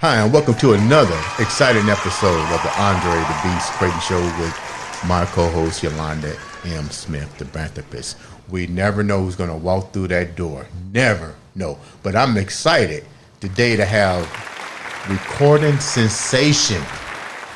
Hi, and welcome to another exciting episode of the Andre The Beast Crayton Show with my co-host Yolanda M. Smith, the Branthropist. We never know who's going to walk through that door. Never know. But I'm excited today to have recording sensation.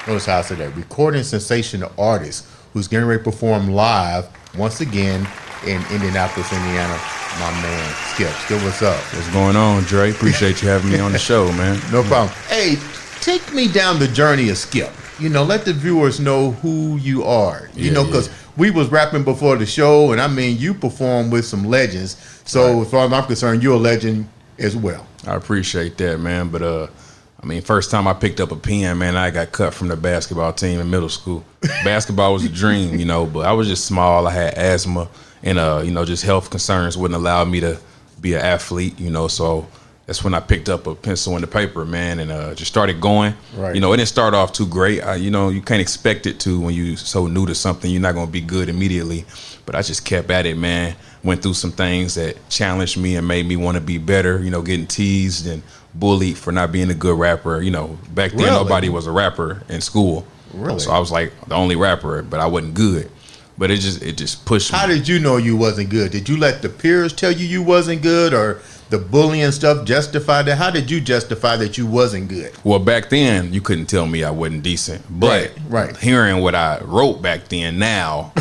Notice how I said that. Recording sensation artist who's getting ready to perform live once again in Indianapolis, Indiana. My man, Skypp. Skypp, what's up? What's going on, Dre? Appreciate you having me on the show, man. No problem. Hey, take me down the journey of Skypp. You know, let the viewers know who you are. You know, because we was rapping before the show, and I mean, you perform with some legends. So as far as I'm concerned, you're a legend as well. I appreciate that, man. But I mean, first time I picked up a pen, man, I got cut from the basketball team in middle school. Basketball was a dream, you know, but I was just small. I had asthma. And, you know, just health concerns wouldn't allow me to be an athlete, you know. So that's when I picked up a pencil and the paper, man, and just started going. Right. You know, it didn't start off too great. You know, you can't expect it to when you're so new to something. You're not going to be good immediately. But I just kept at it, man. Went through some things that challenged me and made me want to be better, you know, getting teased and bullied for not being a good rapper. You know, back then nobody was a rapper in school. Really? So I was like the only rapper, but I wasn't good. But it just pushed me. How did you know you wasn't good? Did you let the peers tell you wasn't good, or the bullying stuff justify that? How did you justify that you wasn't good? Well, back then you couldn't tell me I wasn't decent. But hearing what I wrote back then, now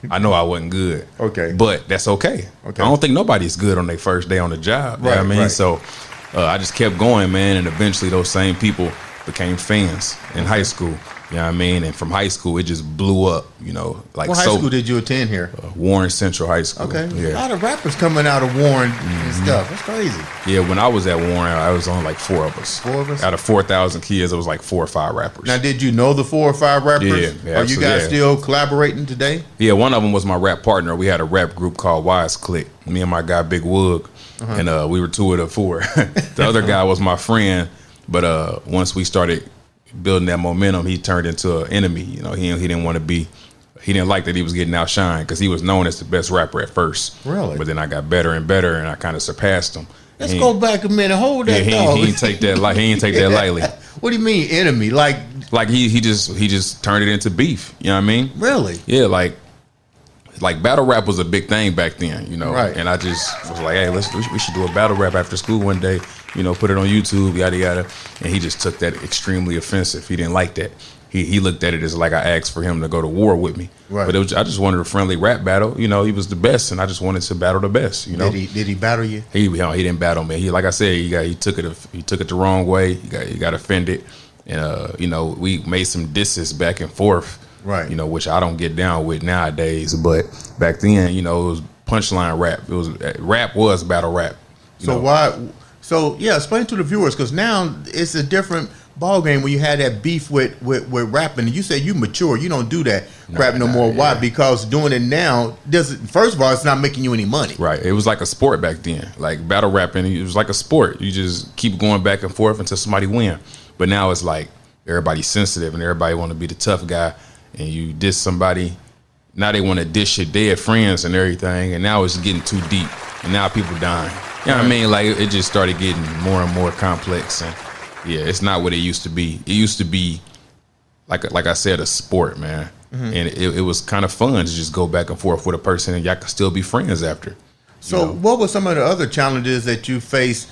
I know I wasn't good. Okay. But that's okay. I don't think nobody's good on their first day on the job. You know what I mean? So I just kept going, man, and eventually those same people became fans in high school. You know what I mean? And from high school, it just blew up, you know. Like, what high school did you attend here? Warren Central High School. Okay. Yeah. A lot of rappers coming out of Warren and stuff. That's crazy. Yeah, when I was at Warren, I was on like 4 of us. 4 of us? Out of 4,000 kids, it was like 4 or 5 rappers. Now, did you know the 4 or 5 rappers? Yeah. Are you guys still collaborating today? Yeah, one of them was my rap partner. We had a rap group called Wise Click. Me and my guy, Big Woog. And we were 2 of the 4. The other guy was my friend. But once we started building that momentum, he turned into an enemy. You know, he didn't want to be, he didn't like that he was getting outshined because he was known as the best rapper at first. Really? But then I got better and better, and I kind of surpassed him. Let's go back a minute. Hold that thought. He didn't take that lightly. What do you mean enemy? Like he just turned it into beef. You know what I mean? Really? Yeah, like battle rap was a big thing back then, you know. Right. And I just was like, hey, we should do a battle rap after school one day, you know, put it on YouTube, yada yada. And he just took that extremely offensive. He didn't like that. He looked at it as like I asked for him to go to war with me. Right. But I just wanted a friendly rap battle. You know, he was the best, and I just wanted to battle the best. You know. Did he battle you? He didn't battle me. Like I said, he took it the wrong way. He got offended, and you know, we made some disses back and forth. Right. You know, which I don't get down with nowadays. But back then, you know, it was punchline rap. Rap was battle rap. So explain to the viewers, because now it's a different ball game when you had that beef with rapping. And you say you mature, you don't do that crap no more. Why? Because doing it now first of all, it's not making you any money. Right. It was like a sport back then. Like battle rapping, it was like a sport. You just keep going back and forth until somebody win. But now it's like everybody's sensitive and everybody want to be the tough guy. And you diss somebody, now they want to dish your dead friends and everything, and now it's getting too deep, and now people dying. You know what I mean? Like, it just started getting more and more complex, and yeah, it's not what it used to be. It used to be, like I said, a sport, man, and it was kind of fun to just go back and forth with a person, and y'all could still be friends after. So, what were some of the other challenges that you faced,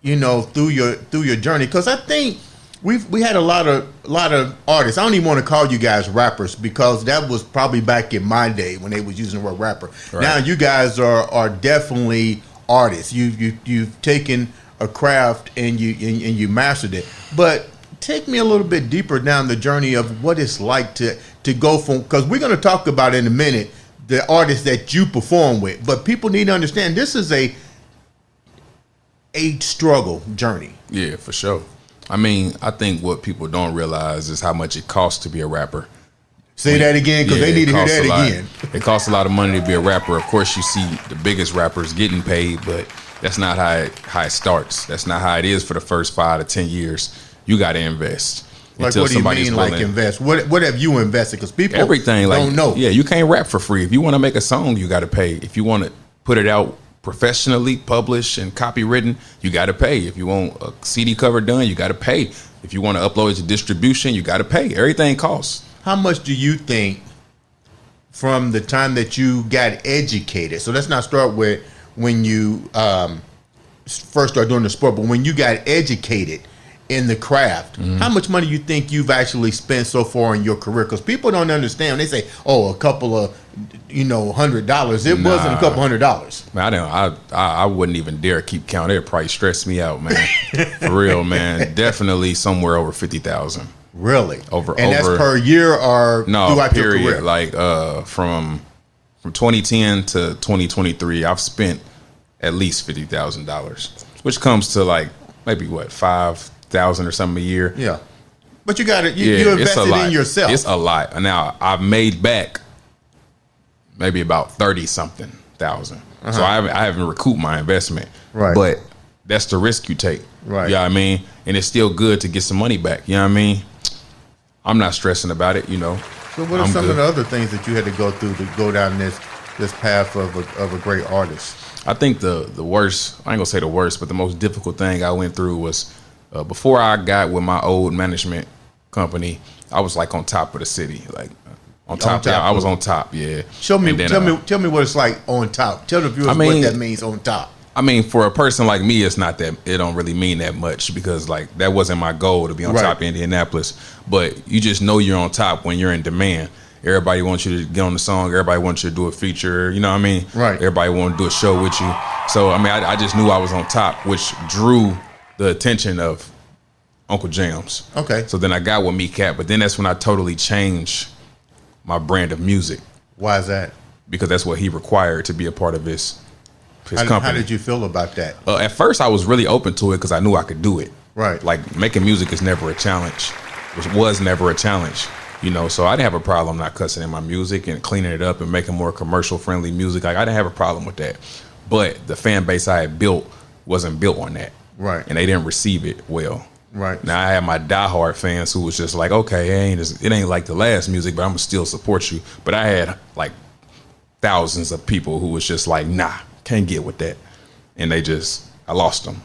you know, through your journey? Because I think we had a lot of artists. I don't even want to call you guys rappers, because that was probably back in my day when they was using the word rapper. Right. Now you guys are definitely artists. You've taken a craft and you mastered it. But take me a little bit deeper down the journey of what it's like to go from, because we're going to talk about in a minute the artists that you perform with. But people need to understand this is a struggle journey. Yeah, for sure. I mean, I think what people don't realize is how much it costs to be a rapper. Say that again, because they need to hear that again. It costs a lot of money to be a rapper. Of course, you see the biggest rappers getting paid, but that's not how it starts. That's not how it is for the first 5 to 10 years. You got to invest. Like, what do you mean, like invest? What have you invested? Because people don't know. Yeah, you can't rap for free. If you want to make a song, you got to pay. If you want to put it out professionally published and copywritten, you got to pay. If you want a CD cover done, you got to pay. If you want to upload it to distribution, you got to pay. Everything costs. How much do you think from the time that you got educated? So let's not start with when you first started doing the sport, but when you got educated in the craft, how much money you think you've actually spent so far in your career? Because people don't understand. They say, "Oh, a couple of, $100." It wasn't a couple $100. Man, I wouldn't even dare keep count. It'd probably stress me out, man. For real, man. Definitely somewhere over 50,000. Really? And that's per year or throughout period. your career? Like from 2010 to 2023, I've spent at least $50,000, which comes to like maybe what, 5,000 or something a year. Yeah, but you got it. You invested in yourself. It's a lot. Now I've made back maybe about 30 something thousand. So I haven't recouped my investment. Right. But that's the risk you take. Right. You know what I mean? And it's still good to get some money back. You know what I mean? I'm not stressing about it. So what are some of the other things that you had to go through to go down this path of a great artist? I think the worst, I ain't gonna say the worst, but the most difficult thing I went through was before I got with my old management company, I was like on top of the city, like on top. Yeah, I was on top. Yeah. Tell me what it's like on top. Tell the viewers what that means on top. I mean, for a person like me, it's not that, it don't really mean that much because like that wasn't my goal to be on top of Indianapolis. But you just know you're on top when you're in demand. Everybody wants you to get on the song. Everybody wants you to do a feature. You know what I mean? Right. Everybody want to do a show with you. So, I mean, I just knew I was on top, which drew the attention of Uncle Jams. Okay. So then I got with Me Cat, but then that's when I totally changed my brand of music. Why is that? Because that's what he required to be a part of his company. How did you feel about that? At first, I was really open to it because I knew I could do it. Right. Like making music is never a challenge. Which was never a challenge. So I didn't have a problem not cussing in my music and cleaning it up and making more commercial friendly music. Like I didn't have a problem with that. But the fan base I had built wasn't built on that. Right. And they didn't receive it well. Right. Now I had my diehard fans who was just like, okay, it ain't like the last music, but I'm gonna still support you. But I had like thousands of people who was just like, nah, can't get with that. And I lost them.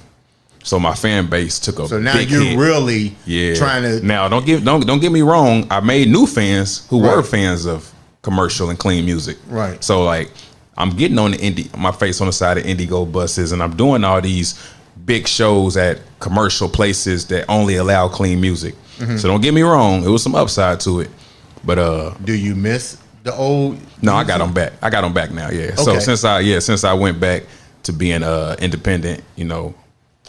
So my fan base took a big hit. So now you're really trying to. Now don't get me wrong. I made new fans who were fans of commercial and clean music. Right. So like I'm getting on my face on the side of Indigo buses, and I'm doing all these big shows at commercial places that only allow clean music. Mm-hmm. So don't get me wrong. It was some upside to it, but do you miss the old? No, I got them back. I got them back now. Yeah. Okay. So since I went back to being independent,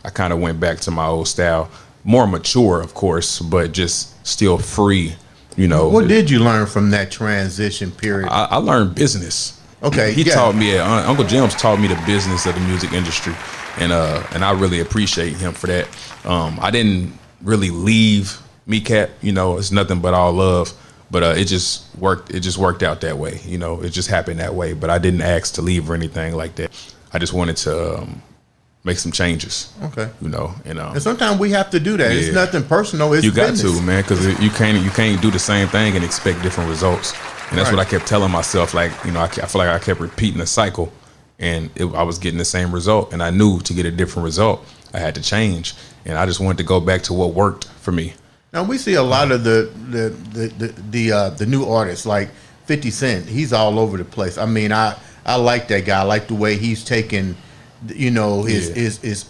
I kind of went back to my old style, more mature, of course, but just still free, What did you learn from that transition period? I learned business. Okay. He taught me, Uncle Jim's taught me the business of the music industry, and I really appreciate him for that. I didn't really leave Me Cat, it's nothing but all love, but it just worked out that way, it just happened that way, but I didn't ask to leave or anything like that. I just wanted to make some changes. Okay. And sometimes we have to do that. Yeah. It's nothing personal. It's you got business. to, man, because you can't do the same thing and expect different results. And that's what I kept telling myself. Like, I feel like I kept repeating the cycle, and I was getting the same result. And I knew to get a different result, I had to change. And I just wanted to go back to what worked for me. Now we see a lot of the new artists like 50 Cent. He's all over the place. I mean, I like that guy. I like the way he's taken his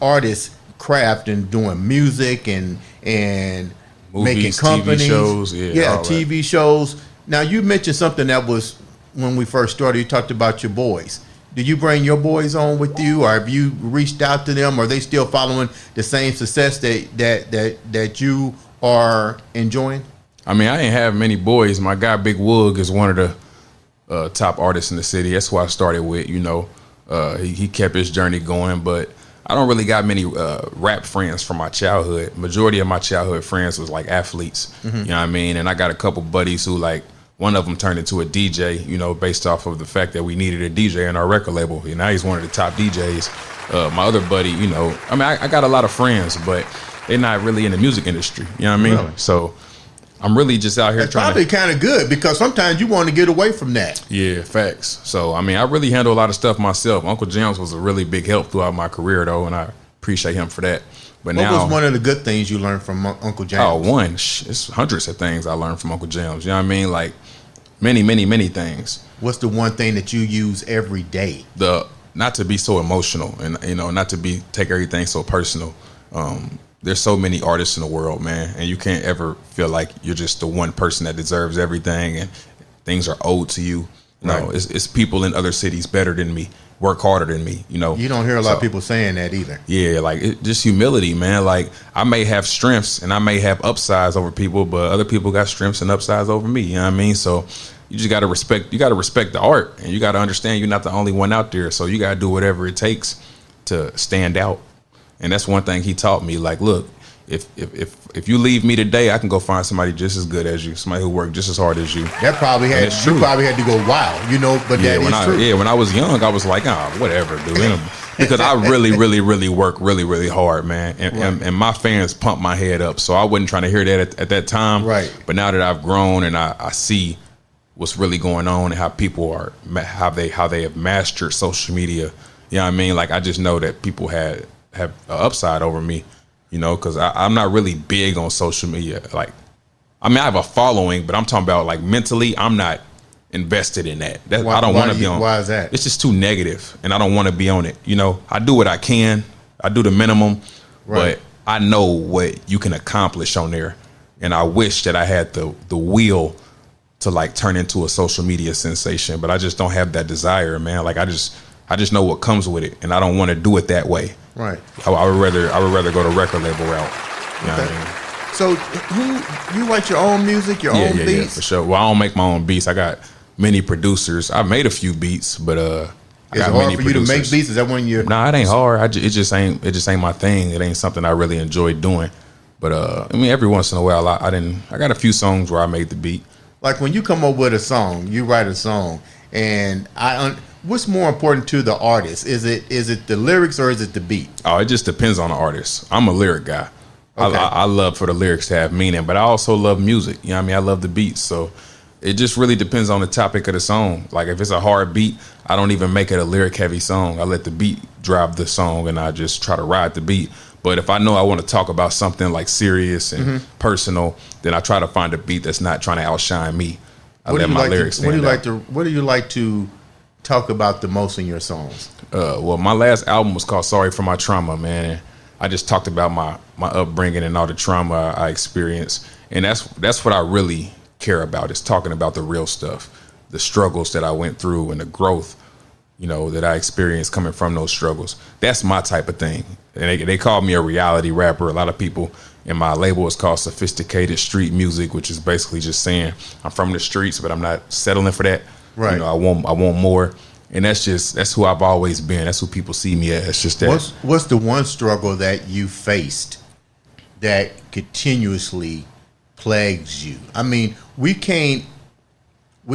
artist craft and doing music and movies, making companies, TV shows, TV shows. Now you mentioned something that was when we first started. You talked about your boys. Do you bring your boys on with you, or have you reached out to them? Or are they still following the same success that you are enjoying? I mean, I ain't have many boys. My guy Big Woog is one of the top artists in the city. That's who I started with. He kept his journey going, but I don't really got many rap friends from my childhood. Majority of my childhood friends was like athletes, you know what I mean? And I got a couple buddies who like, one of them turned into a DJ, based off of the fact that we needed a DJ in our record label. Now he's one of the top DJs. My other buddy, I got a lot of friends, but they're not really in the music industry, you know what I mean? Really? So I'm really just out here That's trying probably kind of good because sometimes you want to get away from that. Yeah, facts. So, I mean, I really handle a lot of stuff myself. Uncle Jams was a really big help throughout my career, though, and I appreciate him for that. But What now, was one of the good things you learned from Uncle James? oh, one, it's hundreds of things I learned from Uncle Jams. You know what I mean? Like, many, many, many things. What's the one thing that you use every day? Not to be so emotional and, you know, not to take everything so personal. There's so many artists in the world, man, and you can't ever feel like you're just the one person that deserves everything and things are owed to you. No, Right. it's people in other cities better than me, work harder than me, you know. You don't hear a lot of people saying that either. Yeah, like just humility, man. Like I may have strengths and I may have upsides over people, but other people got strengths and upsides over me. You know what I mean? So you just gotta respect. You gotta respect the art, and you gotta understand you're not the only one out there. So you gotta do whatever it takes to stand out. And that's one thing he taught me. Like, look, if you leave me today, I can go find somebody just as good as you, somebody who worked just as hard as you. That probably had it's true. you probably had to go wild, you know. But Yeah, that is true. Yeah, when I was young, I was like, whatever, dude. Because I really, really, really work really, really hard, man. And my fans pump my head up. So I wasn't trying to hear that at that time. Right. But now that I've grown and I see what's really going on and how people are, how they have mastered social media. You know what I mean? Like, I just know that people have an upside over me, you know, because I'm not really big on social media. Like, I mean, I have a following, but I'm talking about, like, mentally, I'm not invested in that. I don't want to be on. Why is that? It's just too negative, and I don't want to be on it. You know, I do what I can. I do the minimum, Right. but I know what you can accomplish on there, and I wish that I had the will to, like, turn into a social media sensation, but I just don't have that desire, man. Like, I just know what comes with it, and I don't want to do it that way. Right. I would rather go the record label route. You know what I mean? So, you write your own music, your own beats? Yeah, for sure. Well, I don't make my own beats. I got many producers. I've made a few beats, but I Is it got hard many for you to producers. make beats? Is that when you're? Nah, it ain't hard. It just ain't my thing. It ain't something I really enjoy doing. But I mean, every once in a while, I got a few songs where I made the beat. Like when you come up with a song, you write a song, and what's more important to the artist? Is it the lyrics or is it the beat? Oh, it just depends on the artist. I'm a lyric guy. Okay. I love for the lyrics to have meaning, but I also love music. You know what I mean? I love the beats. So it just really depends on the topic of the song. Like if it's a hard beat, I don't even make it a lyric heavy song. I let the beat drive the song and I just try to ride the beat. But if I know I want to talk about something like serious and personal, then I try to find a beat that's not trying to outshine me. I let my lyrics stand out. What do you like to talk about the most in your songs? Well, my last album was called Sorry for My Trauma, man. I just talked about my upbringing and all the trauma I experienced. And that's what I really care about, is talking about the real stuff, the struggles that I went through and the growth, you know, that I experienced coming from those struggles. That's my type of thing. And they call me a reality rapper. A lot of people in my label is called sophisticated street music, which is basically just saying I'm from the streets, but I'm not settling for that. Right. You know, I want more. And that's who I've always been. That's who people see me as. It's just that. What's the one struggle that you faced that continuously plagues you? I mean, we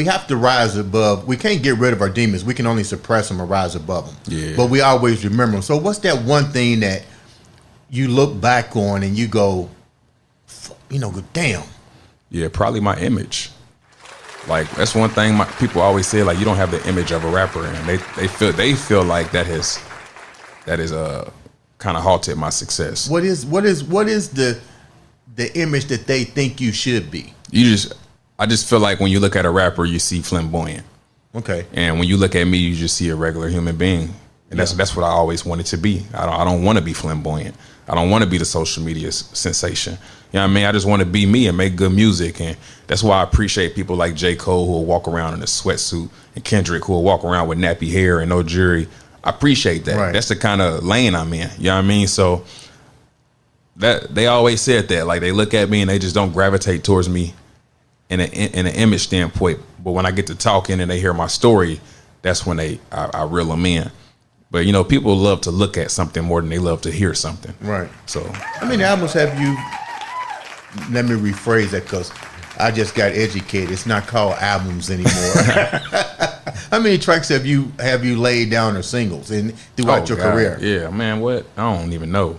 have to rise above. We can't get rid of our demons. We can only suppress them or rise above them. Yeah. But we always remember them. So what's that one thing that you look back on and you go, go, damn. Yeah, probably my image. Like that's one thing people always say, like, you don't have the image of a rapper, and they feel like that is kind of halted my success. What is the image that they think you should be? I just feel like when you look at a rapper, you see flamboyant. Okay. And when you look at me, you just see a regular human being. And that's what I always wanted to be. I don't want to be flamboyant. I don't want to be the social media sensation. You know what I mean? I just want to be me and make good music. And that's why I appreciate people like J. Cole, who will walk around in a sweatsuit, and Kendrick, who will walk around with nappy hair and no jewelry. I appreciate that. Right. That's the kind of lane I'm in. You know what I mean? So that they always said that. Like, they look at me and they just don't gravitate towards me in an image standpoint. But when I get to talking and they hear my story, that's when I reel them in. But, you know, people love to look at something more than they love to hear something. Right. So, how many albums have you? Let me rephrase that because I just got educated. It's not called albums anymore. How many tracks have you laid down or singles throughout your career? Yeah, man. What? I don't even know.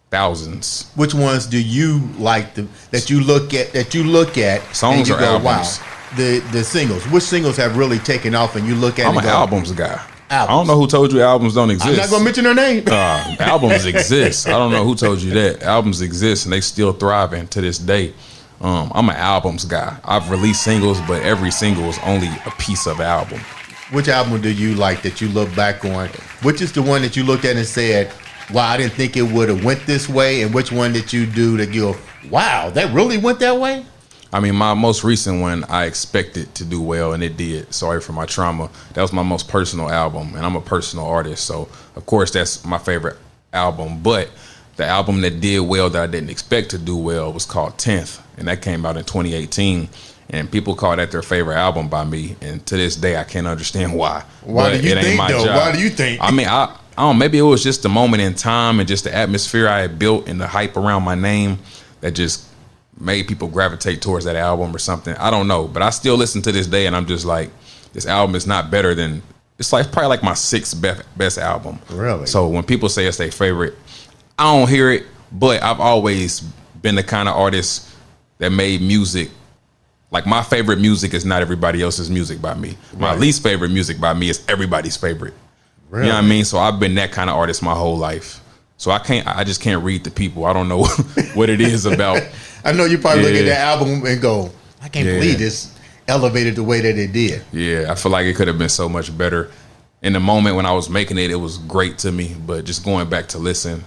thousands. Which ones do you like that you look at Songs and you or go, albums? wow, the singles. Which singles have really taken off and you look at I'm and an go, albums guy. Albums. I don't know who told you albums don't exist. I'm not gonna mention her name. Albums exist. I don't know who told you that. Albums exist and they still thriving to this day. I'm an albums guy. I've released singles, but every single is only a piece of album. Which album do you like that you look back on? Which is the one that you looked at and said, wow, I didn't think it would have went this way? And which one did you do that you go, wow, that really went that way? I mean, my most recent one, I expected to do well, and it did. Sorry for my trauma. That was my most personal album, and I'm a personal artist. So, of course, that's my favorite album. But the album that did well that I didn't expect to do well was called 10th, and that came out in 2018. And people call that their favorite album by me. And to this day, I can't understand why. Why do you think, though? Why do you think? I mean, I don't, maybe it was just the moment in time and just the atmosphere I had built and the hype around my name that just made people gravitate towards that album or something. I don't know. But I still listen to this day and I'm just like, this album is not better than, it's like probably like my sixth best album. Really? So when people say it's their favorite, I don't hear it, but I've always been the kind of artist that made music. Like my favorite music is not everybody else's music by me. My least favorite music by me is everybody's favorite. Really? You know what I mean? So I've been that kind of artist my whole life. So I just can't read the people. I don't know what it is about. I know you probably look at that album and go, I can't believe this elevated the way that it did. Yeah, I feel like it could have been so much better. In the moment when I was making it, it was great to me. But just going back to listen,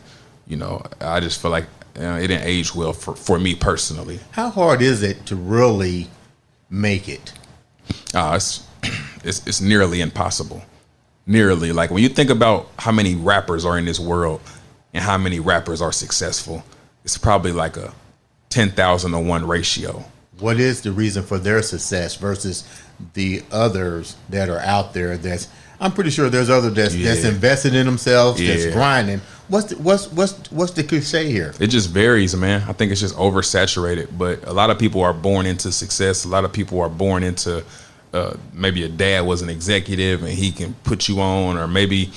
you know, I just feel like it didn't age well for me personally. How hard is it to really make it? It's nearly impossible. Nearly. Like when you think about how many rappers are in this world and how many rappers are successful, it's probably like a 10,000 to 1 ratio. What is the reason for their success versus the others that are out there? I'm pretty sure there's others that's invested in themselves, that's grinding. What's the cliche here? It just varies, man. I think it's just oversaturated. But a lot of people are born into success. A lot of people are born into maybe a dad was an executive and he can put you on, or maybe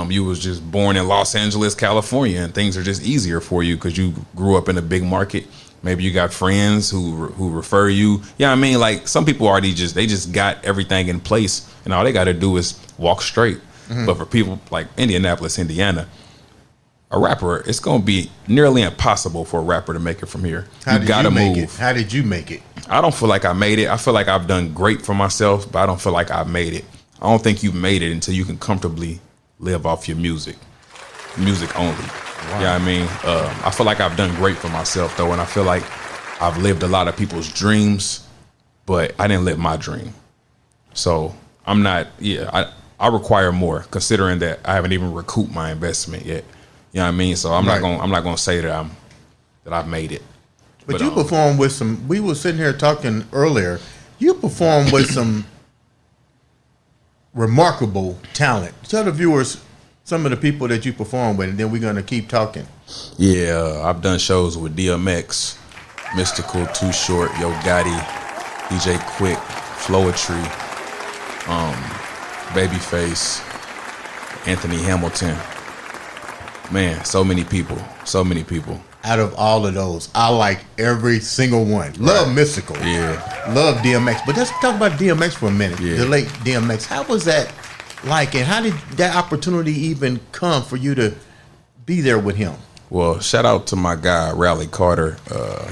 you was just born in Los Angeles, California, and things are just easier for you because you grew up in a big market. Maybe you got friends who refer you. Yeah, I mean, like some people already just got everything in place, and all they got to do is walk straight. Mm-hmm. But for people like Indianapolis, Indiana, a rapper, it's going to be nearly impossible for a rapper to make it from here. You got to move. How did you make it? I don't feel like I made it. I feel like I've done great for myself, but I don't feel like I've made it. I don't think you've made it until you can comfortably live off your music only. Wow. Yeah, I mean, I feel like I've done great for myself though, and I feel like I've lived a lot of people's dreams, but I didn't live my dream. So I'm not. Yeah, I require more, considering that I haven't even recouped my investment yet. You know what I mean? So I'm not gonna say that I've made it. But you perform with some. We were sitting here talking earlier. You perform with some remarkable talent. Tell the viewers some of the people that you perform with, and then we're gonna keep talking. Yeah, I've done shows with DMX, Mystical, Too Short, Yo Gotti, DJ Quick, Flowetry, Babyface, Anthony Hamilton. Man, so many people. Out of all of those, I like every single one. Love Mystical. Yeah. Love DMX. But let's talk about DMX for a minute. Yeah. The late DMX. How was that like, and how did that opportunity even come for you to be there with him? Well, shout out to my guy, Raleigh Carter.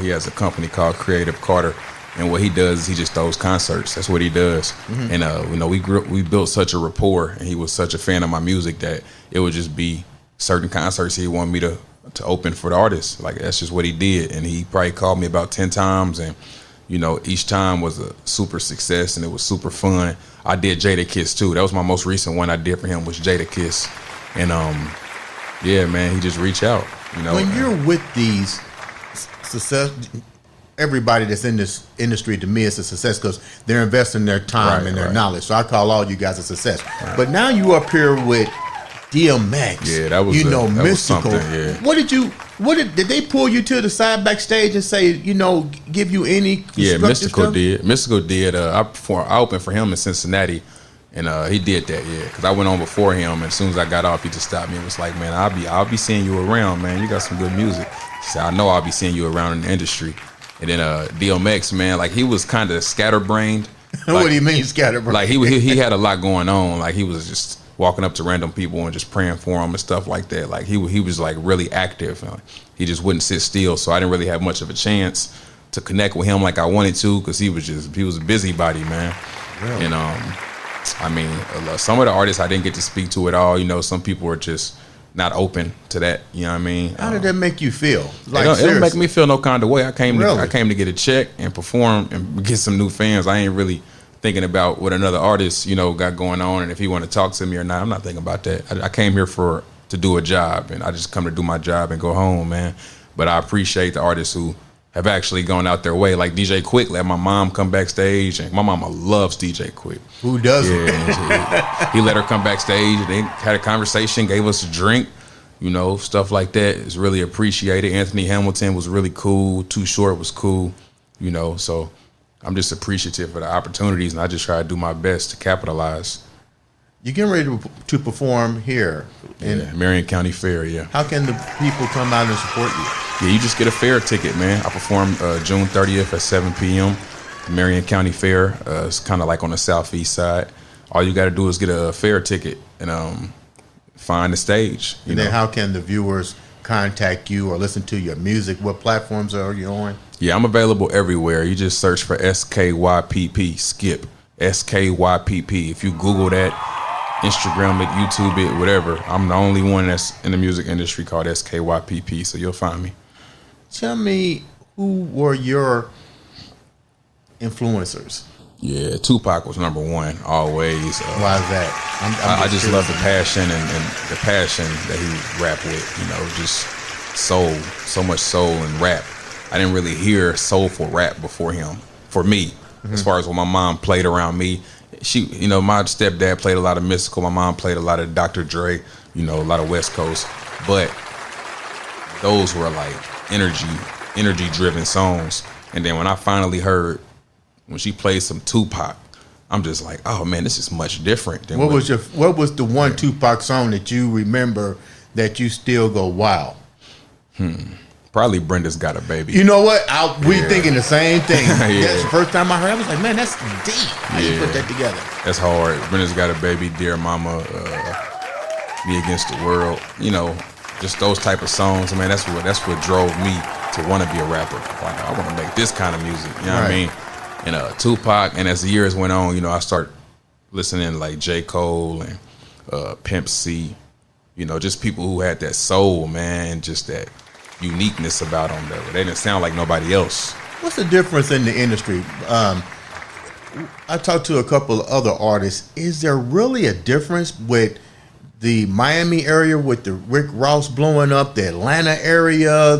He has a company called Creative Carter. And what he does is he just throws concerts. That's what he does. Mm-hmm. And, you know, we built such a rapport, and he was such a fan of my music that it would just be certain concerts he wanted me to open for the artists. Like, that's just what he did. And he probably called me about 10 times. And, you know, each time was a super success, and it was super fun. I did Jada Kiss, too. That was my most recent one I did for him, was Jada Kiss. And, yeah, man, he just reached out, you know. When you're with these success, everybody that's in this industry, to me, is a success because they're investing their time and their knowledge. So I call all you guys a success. Right. But now you up here with DMX. Yeah, that was Mystical. Yeah. Did they pull you to the side backstage and say, you know, give you any? Yeah, Mystical stuff? did. Mystical did. I opened for him in Cincinnati And he did that, yeah. Because I went on before him, and as soon as I got off, he just stopped me and was like, "Man, I'll be seeing you around, man. You got some good music." He said, "I know I'll be seeing you around in the industry." And then DMX, man, like he was kind of scatterbrained. Like, what do you mean scatterbrained? Like he had a lot going on. Like he was just walking up to random people and just praying for them and stuff like that. Like he was like really active. He just wouldn't sit still. So I didn't really have much of a chance to connect with him like I wanted to, because he was a busybody, man. Really? And I mean, some of the artists I didn't get to speak to at all. You know, some people were just not open to that. You know what I mean? How did that make you feel? Like, it don't make me feel no kind of way. I came Really? to get a check and perform and get some new fans. I ain't really thinking about what another artist, you know, got going on and if he want to talk to me or not. I'm not thinking about that. I came here to do a job, and I just come to do my job and go home, man. But I appreciate the artists who have actually gone out their way, like DJ Quick. Let my mom come backstage, and my mama loves DJ Quick. Who doesn't? Yeah, he let her come backstage, and they had a conversation, gave us a drink, you know, stuff like that is really appreciated. Anthony Hamilton was really cool. Too Short was cool, you know. So I'm just appreciative for the opportunities, and I just try to do my best to capitalize. You're getting ready to perform here in Marion County Fair. Yeah. How can the people come out and support you? Yeah, you just get a fair ticket, man. I perform June 30th at 7 p.m. Marion County Fair. It's kind of like on the southeast side. All you got to do is get a fair ticket and find the stage. And then how can the viewers contact you or listen to your music? What platforms are you on? Yeah, I'm available everywhere. You just search for SKYPP, Skypp, SKYPP. If you Google that, Instagram it, YouTube it, whatever. I'm the only one that's in the music industry called SKYPP, so you'll find me. Tell me, who were your influencers? Yeah, Tupac was number one, always. Why is that? I just love the passion and the passion that he rapped with, you know, just soul, so much soul and rap. I didn't really hear soulful rap before him, for me, as far as when my mom played around me. She, you know, my stepdad played a lot of mystical. My mom played a lot of Dr. Dre, you know, a lot of West Coast. But those were like energy-driven songs. And then when I finally heard, when she played some Tupac, I'm just like, oh man, this is much different than what was the one Tupac song that you remember that you still go, wow? Probably Brenda's Got a Baby. You know what? We thinking the same thing. That's the first time I heard it. I was like, man, that's deep. How you put that together? That's hard. Brenda's Got a Baby, Dear Mama, Me Against the World. You know, just those type of songs. Man, that's what drove me to want to be a rapper. Like, I want to make this kind of music. You know what I mean? And Tupac. And as the years went on, you know, I start listening to like J. Cole and Pimp C. You know, just people who had that soul, man, just that uniqueness about them. They didn't sound like nobody else. What's the difference in the industry? I talked to a couple of other artists. Is there really a difference with the Miami area with the Rick Ross blowing up, the Atlanta area?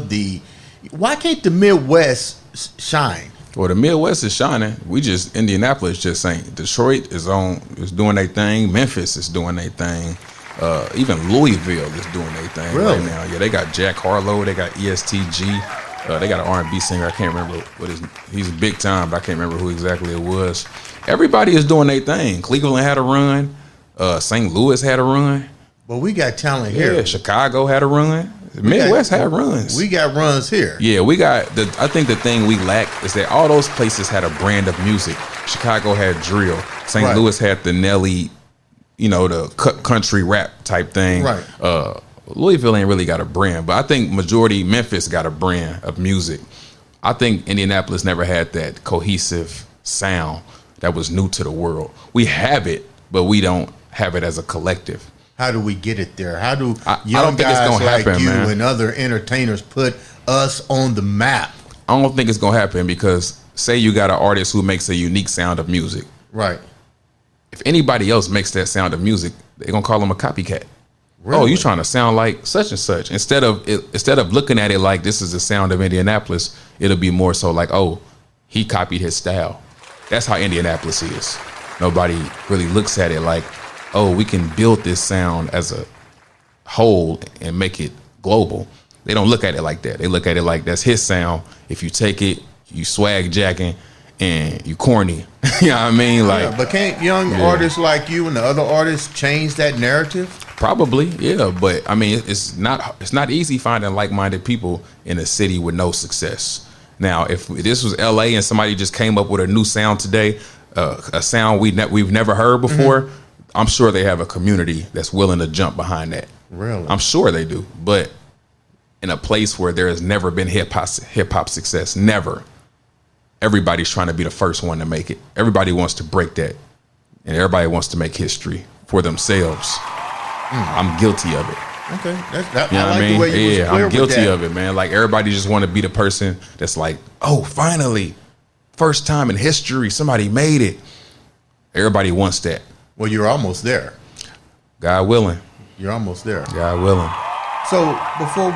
Why can't the Midwest shine? Well, the Midwest is shining. Indianapolis just ain't. Detroit is doing their thing. Memphis is doing their thing. Even Louisville is doing their thing right now. Yeah, they got Jack Harlow. They got ESTG. They got an R&B singer. I can't remember he's big time, but I can't remember who exactly it was. Everybody is doing their thing. Cleveland had a run. St. Louis had a run. But we got talent here. Yeah, Chicago had a run. The Midwest had runs. We got runs here. Yeah, I think the thing we lack is that all those places had a brand of music. Chicago had drill. St. Louis had the Nelly, you know, the country rap type thing. Right. Louisville ain't really got a brand, but I think majority Memphis got a brand of music. I think Indianapolis never had that cohesive sound that was new to the world. We have it, but we don't have it as a collective. How do we get it there? How do I young don't think guys it's gonna like happen, you man. and other entertainers put us on the map? I don't think it's gonna happen because say you got an artist who makes a unique sound of music. Right. If anybody else makes that sound of music, they're gonna call them a copycat. Really? Oh, you trying to sound like such and such. Instead of looking at it like this is the sound of Indianapolis, it'll be more so like, oh, he copied his style. That's how Indianapolis is. Nobody really looks at it like, oh, we can build this sound as a whole and make it global. They don't look at it like that. They look at it like that's his sound. If you take it, you swag jacking, and you corny. You know what I mean? Like, Yeah, but can't young artists like you and the other artists change that narrative? probably, yeah. But I mean, it's not easy finding like-minded people in a city with no success. Now, if this was LA and somebody just came up with a new sound today, a sound we've never heard before, I'm sure they have a community that's willing to jump behind that. Really? I'm sure they do. But in a place where there has never been hip hop success, never. Everybody's trying to be the first one to make it. Everybody wants to break that, and everybody wants to make history for themselves. I'm guilty of it. Okay, You know I what I like mean? the way you was Yeah, clear I'm with guilty that. of it, man. Like, everybody just want to be the person that's like, oh, finally, first time in history, somebody made it. Everybody wants that. Well, you're almost there. God willing. You're almost there. God willing. So before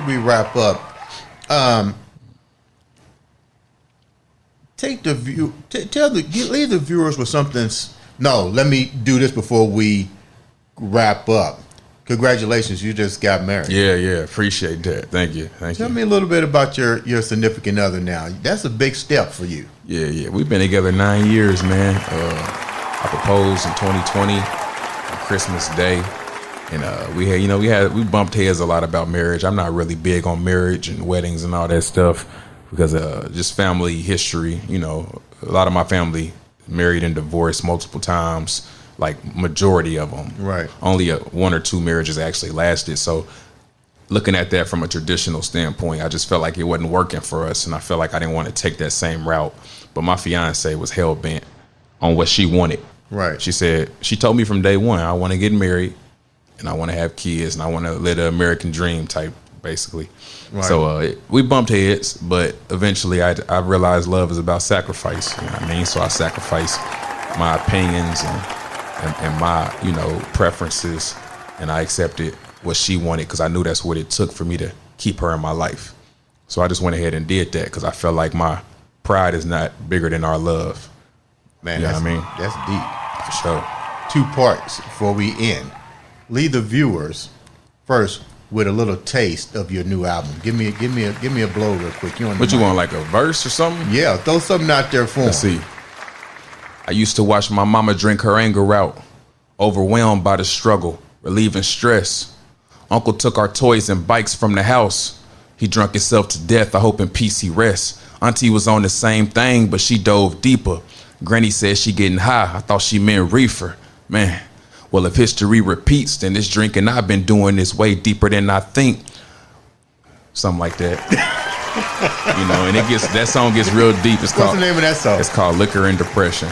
we wrap up, leave the viewers with something. No, let me do this before we wrap up. Congratulations, you just got married. Yeah. Appreciate that. Thank you. Tell me a little bit about your significant other now. That's a big step for you. Yeah. We've been together 9 years, man. I proposed in 2020 on Christmas Day. And we bumped heads a lot about marriage. I'm not really big on marriage and weddings and all that stuff because just family history. You know, a lot of my family married and divorced multiple times, like majority of them. Right. Only one or two marriages actually lasted. So looking at that from a traditional standpoint, I just felt like it wasn't working for us, and I felt like I didn't want to take that same route. But my fiance was hell bent on what she wanted. Right. She told me from day one, I want to get married. And I want to have kids, and I want to live the American dream type, basically. Right. So we bumped heads, but eventually I realized love is about sacrifice. You know what I mean? So I sacrificed my opinions and my, preferences, and I accepted what she wanted because I knew that's what it took for me to keep her in my life. So I just went ahead and did that because I felt like my pride is not bigger than our love. Man, You know what I mean? That's deep. For sure. 2 parts before we end. Leave the viewers first with a little taste of your new album. Give me a blow real quick. What you want, like a verse or something? Yeah, throw something out there for Let's them. see. I used to watch my mama drink her anger out, overwhelmed by the struggle, relieving stress. Uncle took our toys and bikes from the house. He drunk himself to death, I hope in peace he rests. Auntie was on the same thing, but she dove deeper. Granny said she getting high, I thought she meant reefer. Man, well, if history repeats, then this drinking I've been doing is way deeper than I think. Something like that. And that song gets real deep. What's the name of that song? It's called Liquor and Depression.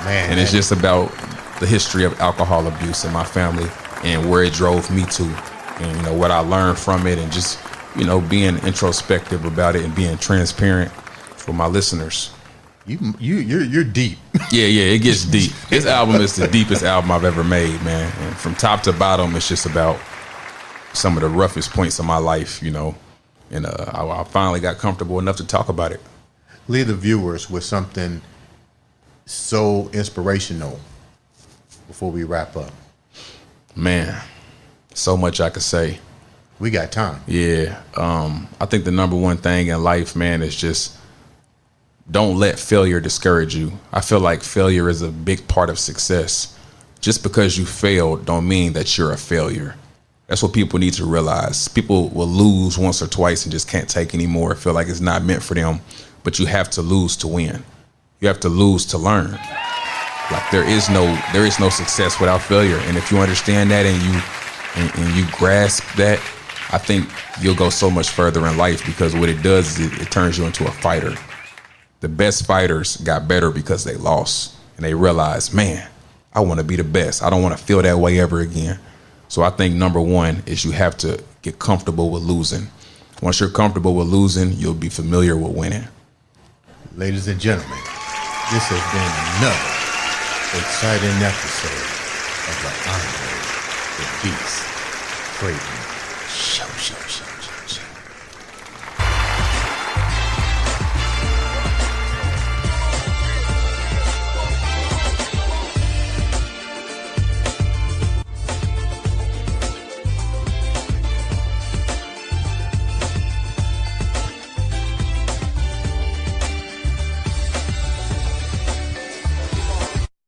Man, And it's just about the history of alcohol abuse in my family and where it drove me to, and what I learned from it, and just being introspective about it and being transparent for my listeners. You're deep. Yeah, it gets deep. This album is the deepest album I've ever made, man. And from top to bottom, it's just about some of the roughest points of my life, And I finally got comfortable enough to talk about it. Leave the viewers with something so inspirational before we wrap up. Man, so much I could say. We got time. Yeah. I think the number one thing in life, man, is just don't let failure discourage you. I feel like failure is a big part of success. Just because you failed don't mean that you're a failure. That's what people need to realize. People will lose once or twice and just can't take anymore, feel like it's not meant for them. But you have to lose to win. You have to lose to learn. Like there is no success without failure. And if you understand that and you grasp that, I think you'll go so much further in life, because what it does is it turns you into a fighter. The best fighters got better because they lost, and they realized, man, I want to be the best. I don't want to feel that way ever again. So I think number one is you have to get comfortable with losing. Once you're comfortable with losing, you'll be familiar with winning. Ladies and gentlemen, this has been another exciting episode of the Andre The Beast Crayton Show.